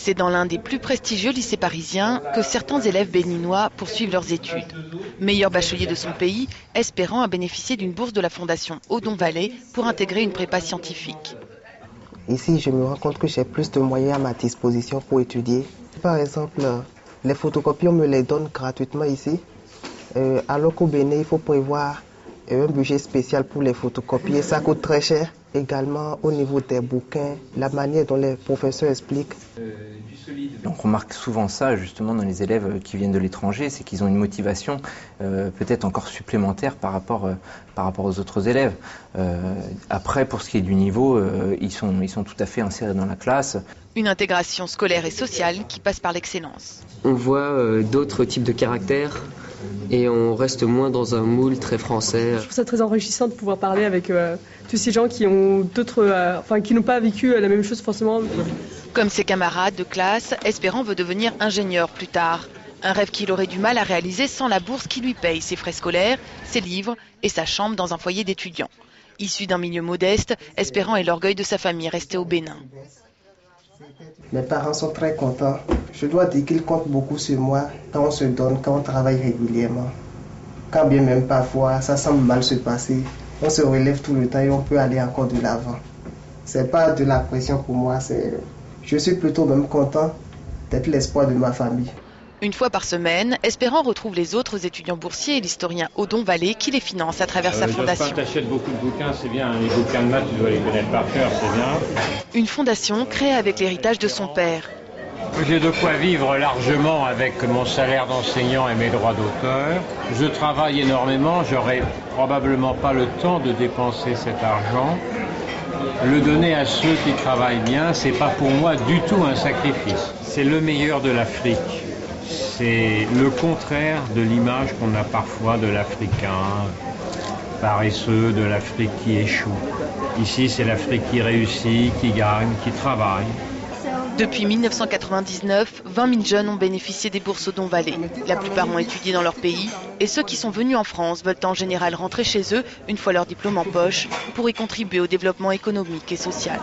C'est dans l'un des plus prestigieux lycées parisiens que certains élèves béninois poursuivent leurs études. Meilleur bachelier de son pays, Espérant a bénéficié d'une bourse de la fondation Odon Vallée pour intégrer une prépa scientifique. Ici, je me rends compte que j'ai plus de moyens à ma disposition pour étudier. Par exemple, les photocopies, on me les donne gratuitement ici, alors qu'au Bénin, il faut prévoir un budget spécial pour les photocopies et ça coûte très cher. Également, au niveau des bouquins, la manière dont les professeurs expliquent. On remarque souvent ça justement dans les élèves qui viennent de l'étranger, c'est qu'ils ont une motivation peut-être encore supplémentaire par rapport aux autres élèves. Après, pour ce qui est du niveau, ils sont tout à fait insérés dans la classe. Une intégration scolaire et sociale qui passe par l'excellence. On voit d'autres types de caractères et on reste moins dans un moule très français. Je trouve ça très enrichissant de pouvoir parler avec tous ces gens qui ont qui n'ont pas vécu la même chose forcément. Comme ses camarades de classe, Espérant veut devenir ingénieur plus tard. Un rêve qu'il aurait du mal à réaliser sans la bourse qui lui paye ses frais scolaires, ses livres et sa chambre dans un foyer d'étudiants. Issu d'un milieu modeste, Espérant est l'orgueil de sa famille restée au Bénin. Mes parents sont très contents. Je dois dire qu'ils comptent beaucoup sur moi quand on se donne, quand on travaille régulièrement. Quand bien même parfois ça semble mal se passer, on se relève tout le temps et on peut aller encore de l'avant. C'est pas de la pression pour moi, je suis plutôt même content d'être l'espoir de ma famille. Une fois par semaine, Espérant retrouve les autres étudiants boursiers et l'historien Odon Vallée qui les finance à travers sa fondation. T'achètes beaucoup de bouquins, c'est bien. Les bouquins de maths, tu dois les connaître par cœur, c'est bien. Une fondation créée avec l'héritage de son père. J'ai de quoi vivre largement avec mon salaire d'enseignant et mes droits d'auteur. Je travaille énormément, j'aurai probablement pas le temps de dépenser cet argent. Le donner à ceux qui travaillent bien, c'est pas pour moi du tout un sacrifice. C'est le meilleur de l'Afrique. C'est le contraire de l'image qu'on a parfois de l'Africain paresseux, de l'Afrique qui échoue. Ici, c'est l'Afrique qui réussit, qui gagne, qui travaille. Depuis 1999, 20 000 jeunes ont bénéficié des bourses Odon Vallée. La plupart ont étudié dans leur pays et ceux qui sont venus en France veulent en général rentrer chez eux une fois leur diplôme en poche pour y contribuer au développement économique et social.